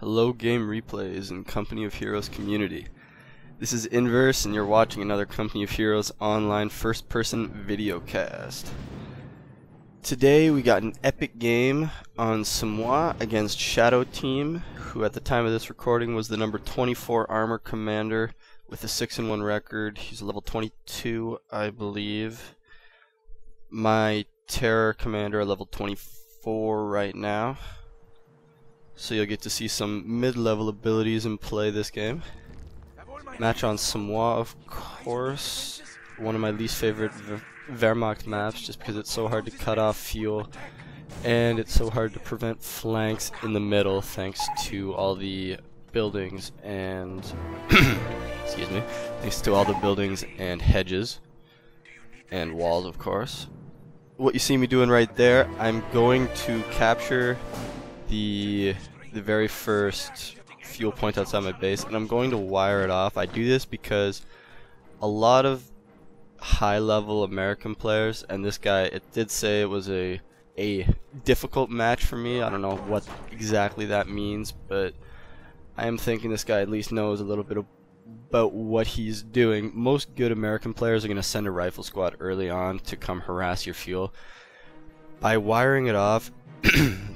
Hello Game Replays and Company of Heroes community. This is Inverse and you're watching another Company of Heroes online first-person video cast. Today we got an epic game on Samoa against Shadow Team, who at the time of this recording was the number 24 armor commander with a 6-1 record. He's level 22, I believe. My Terror commander level 24 right now. So you'll get to see some mid-level abilities in play this game. Match on Samoa, of course. One of my least favorite Wehrmacht maps, just because it's so hard to cut off fuel and it's so hard to prevent flanks in the middle thanks to all the buildings and excuse me, thanks to all the buildings and hedges and walls, of course. What you see me doing right there, I'm going to capture the very first fuel point outside my base, and I'm going to wire it off. I do this because a lot of high-level American players, and this guy, it did say it was a difficult match for me. I don't know what exactly that means, but I am thinking this guy at least knows a little bit about what he's doing. Most good American players are going to send a rifle squad early on to come harass your fuel. By wiring it off,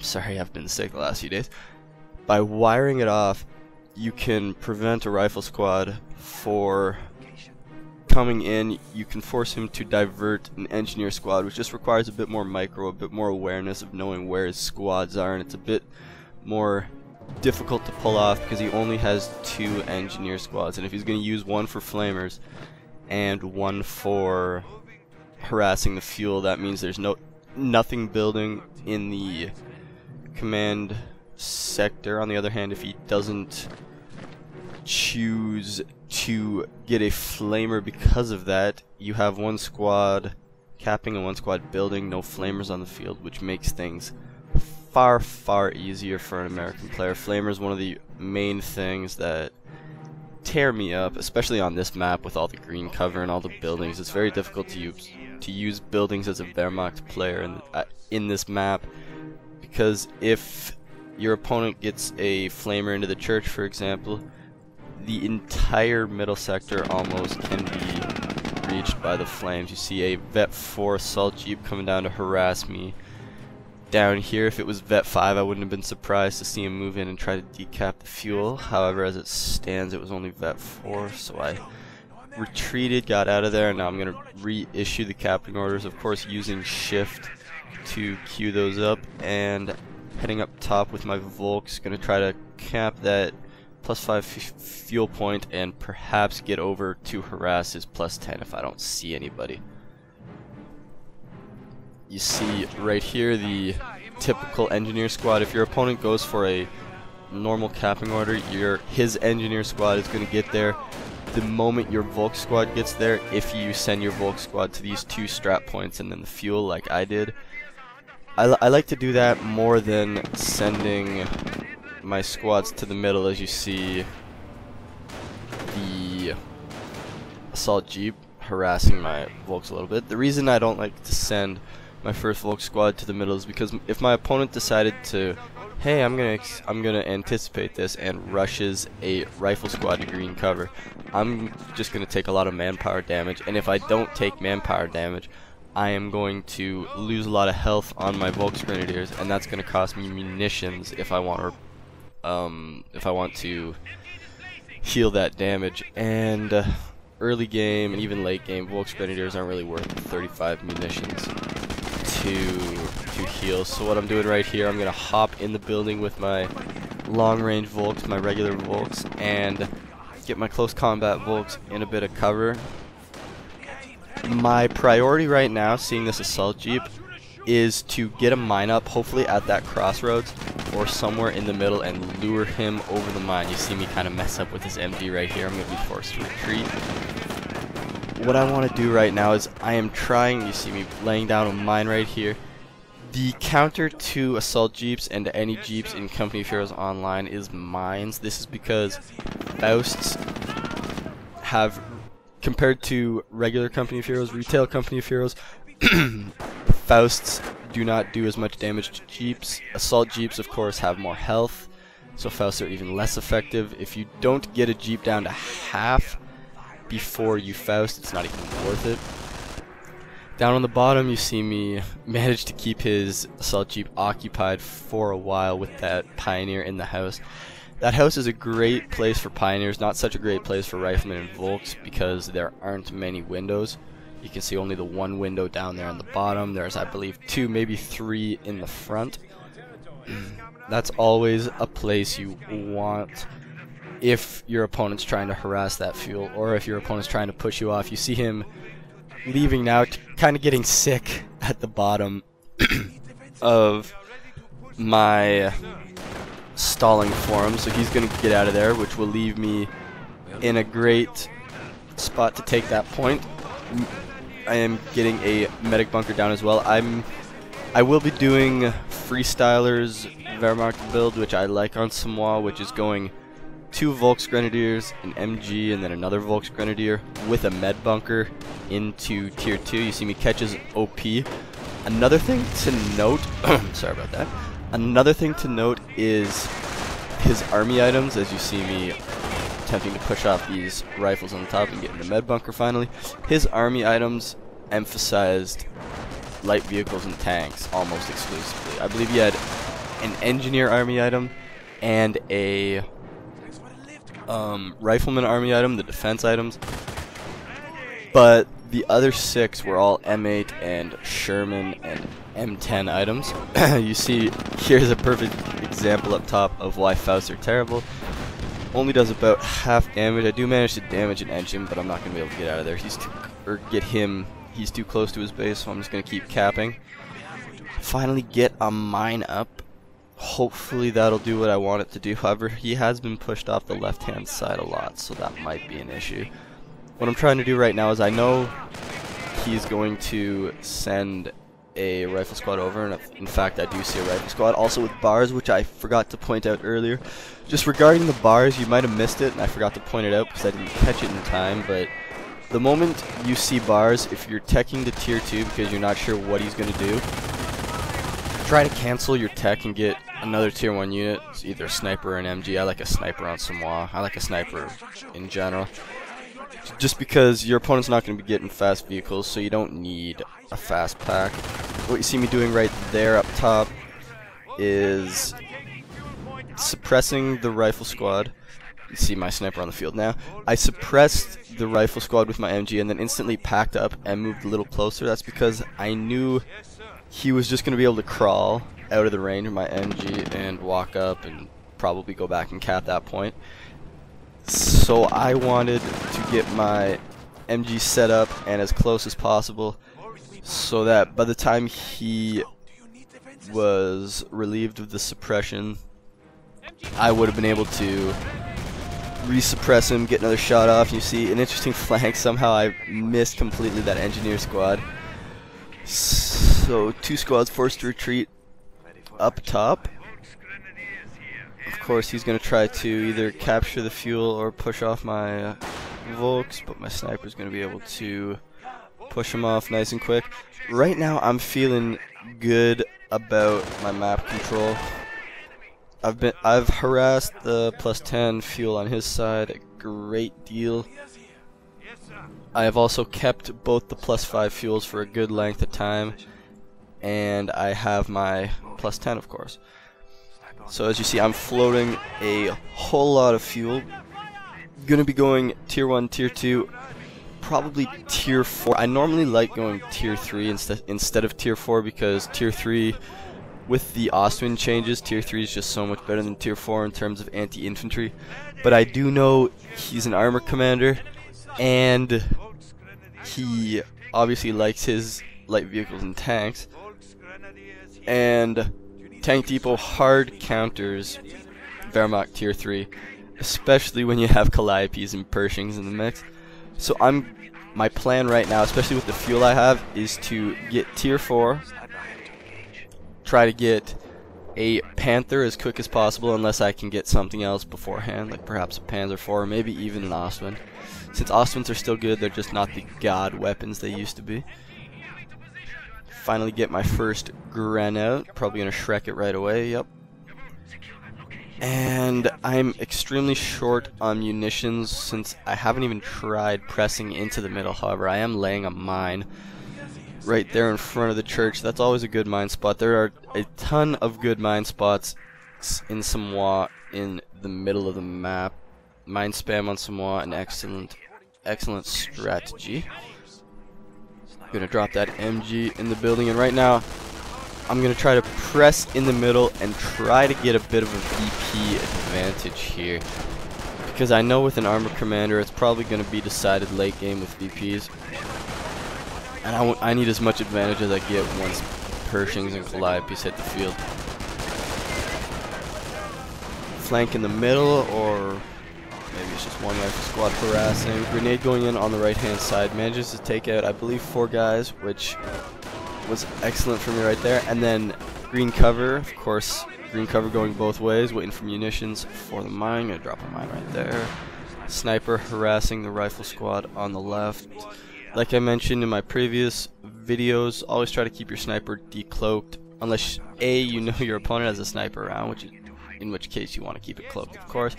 sorry, I've been sick the last few days. By wiring it off, you can prevent a rifle squad for coming in. You can force him to divert an engineer squad, which just requires a bit more micro, a bit more awareness of knowing where his squads are, and it's a bit more difficult to pull off because he only has 2 engineer squads, and if he's going to use one for flamers and one for harassing the fuel, that means there's nothing building in the command sector. On the other hand, if he doesn't choose to get a flamer because of that, you have one squad capping and one squad building, no flamers on the field, which makes things far easier for an American player. Flamer is one of the main things that tear me up, especially on this map with all the green cover and all the buildings. It's very difficult to use buildings as a Wehrmacht player in this map, because if your opponent gets a flamer into the church, for example, the entire middle sector almost can be reached by the flames. You see a Vet 4 assault jeep coming down to harass me down here. If it was Vet 5, I wouldn't have been surprised to see him move in and try to decap the fuel. However, as it stands, it was only Vet 4, so I retreated, got out of there, and now I'm going to reissue the capping orders, of course using shift to queue those up, and heading up top with my Volks, going to try to cap that +5 fuel point and perhaps get over to harass his +10 if I don't see anybody. You see right here the typical engineer squad. If your opponent goes for a normal capping order, his engineer squad is going to get there the moment your Volk squad gets there, if you send your Volk squad to these 2 strap points and then the fuel like I did. I like to do that more than sending my squads to the middle. As you see the assault jeep harassing my Volks a little bit. The reason I don't like to send my first Volk squad to the middle is because if my opponent decided to, hey, I'm gonna anticipate this, and rushes a rifle squad to green cover, I'm just gonna take a lot of manpower damage, and if I don't take manpower damage, I am going to lose a lot of health on my Volksgrenadiers, and that's gonna cost me munitions if I want to heal that damage. And early game and even late game, Volksgrenadiers aren't really worth 35 munitions to heal. So what I'm doing right here, I'm gonna hop in the building with my long range Volks, my regular Volks, and get my close combat Volks in a bit of cover. My priority right now, seeing this assault jeep, is to get a mine up, hopefully at that crossroads or somewhere in the middle, and lure him over the mine. You see me kind of mess up with this MG right here. I'm going to be forced to retreat. What I want to do right now is I am trying, you see me laying down a mine right here. The counter to assault jeeps and to any jeeps in Company of Heroes Online is mines. This is because Fausts have, compared to regular Company of Heroes, retail Company of Heroes, Fausts do not do as much damage to jeeps. Assault jeeps, of course, have more health, so Fausts are even less effective. If you don't get a Jeep down to half before you Faust, it's not even worth it. Down on the bottom, you see me manage to keep his assault Jeep occupied for a while with that Pioneer in the house. That house is a great place for Pioneers, not such a great place for Riflemen and Volks because there aren't many windows. You can see only the one window down there on the bottom. There's, I believe, 2, maybe 3 in the front. That's always a place you want if your opponent's trying to harass that fuel, or if your opponent's trying to push you off. You see him leaving now, kind of getting sick at the bottom of my stalling form, so he's going to get out of there, which will leave me in a great spot to take that point. I am getting a medic bunker down as well. I will be doing Freestyler's Wehrmacht build, which I like on Samoa, which is going 2 Volksgrenadiers, an MG, and then another Volksgrenadier with a med bunker into tier 2. You see me catch his OP. Another thing to note, sorry about that. Another thing to note is his army items, as you see me attempting to push off these rifles on the top and get in the med bunker finally. His army items emphasized light vehicles and tanks almost exclusively. I believe he had an engineer army item and a rifleman army item, the defense items, but the other 6 were all M8 and Sherman and M10 items. You see, here's a perfect example up top of why Fausts are terrible. Only does about half damage. I do manage to damage an engine, but I'm not going to be able to get out of there. He's too close to his base, so I'm just going to keep capping. Finally get a mine up. Hopefully that'll do what I want it to do. However, he has been pushed off the left-hand side a lot, so that might be an issue. What I'm trying to do right now is I know he's going to send a rifle squad over, and in fact I do see a rifle squad also with bars, which I forgot to point out earlier. Just regarding the bars, you might have missed it and I forgot to point it out because I didn't catch it in time, but the moment you see bars, if you're teching to tier 2 because you're not sure what he's going to do, try to cancel your tech and get another tier 1 unit. It's either a sniper or an MG. I like a sniper on Samoa. I like a sniper in general. Just because your opponent's not going to be getting fast vehicles, so you don't need a fast pack. What you see me doing right there up top is suppressing the rifle squad. You see my sniper on the field now. I suppressed the rifle squad with my MG and then instantly packed up and moved a little closer. That's because I knew he was just going to be able to crawl out of the range of my MG and walk up and probably go back and cap that point. So I wanted to get my MG set up and as close as possible so that by the time he was relieved of the suppression, I would have been able to resuppress him, get another shot off. You see an interesting flank. Somehow I missed completely that engineer squad. So 2 squads forced to retreat up top. Of course, he's going to try to either capture the fuel or push off my Volks, but my sniper's going to be able to push him off nice and quick. Right now, I'm feeling good about my map control. I've harassed the +10 fuel on his side a great deal. I have also kept both the +5 fuels for a good length of time, and I have my +10, of course. So as you see, I'm floating a whole lot of fuel. Gonna be going tier 1, tier 2, probably tier 4. I normally like going tier 3 instead of tier 4 because tier 3, with the Ostwind changes, tier 3 is just so much better than tier 4 in terms of anti-infantry. But I do know he's an armor commander, and he obviously likes his light vehicles and tanks. And Tank Depot hard counters Wehrmacht tier 3, especially when you have Calliopes and Pershings in the mix. So my plan right now, especially with the fuel I have, is to get tier 4, try to get a Panther as quick as possible unless I can get something else beforehand, like perhaps a Panzer IV or maybe even an Ostwind. Since Ostwinds are still good, they're just not the god weapons they used to be. Finally get my first Gren out. Probably gonna Shrek it right away, yep. And I'm extremely short on munitions since I haven't even tried pressing into the middle. However, I am laying a mine right there in front of the church. That's always a good mine spot. There are a ton of good mine spots in Samoa in the middle of the map. Mine spam on Samoa, an excellent strategy. I'm gonna drop that MG in the building, and right now I'm gonna try to press in the middle and try to get a bit of a VP advantage here, because I know with an armor commander it's probably gonna be decided late game with VPs, and I need as much advantage as I get once Pershings and Calliope's hit the field. Flank in the middle, or maybe it's just one rifle squad harassing. Grenade going in on the right hand side, manages to take out I believe 4 guys, which was excellent for me right there. And then green cover, of course, green cover going both ways, waiting for munitions for the mine. Gonna drop a mine right there. Sniper harassing the rifle squad on the left. Like I mentioned in my previous videos, always try to keep your sniper decloaked, unless A, you know your opponent has a sniper around, in which case you want to keep it cloaked, of course,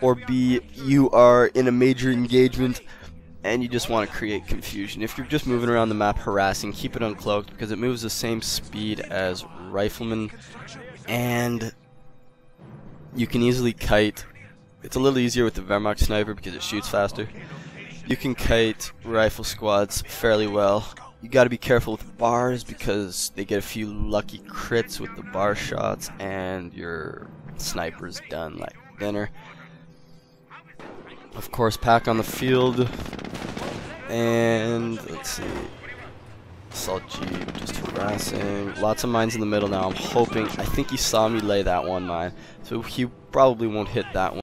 or B, you are in a major engagement and you just want to create confusion. If you're just moving around the map harassing, keep it uncloaked, because it moves the same speed as riflemen, and you can easily kite. It's a little easier with the Wehrmacht sniper because it shoots faster. You can kite rifle squads fairly well. You got to be careful with bars because they get a few lucky crits with the bar shots and your sniper's done like dinner. Of course, pack on the field, and let's see, assault jeep just harassing. Lots of mines in the middle now. I'm hoping, I think he saw me lay that one mine, so he probably won't hit that one.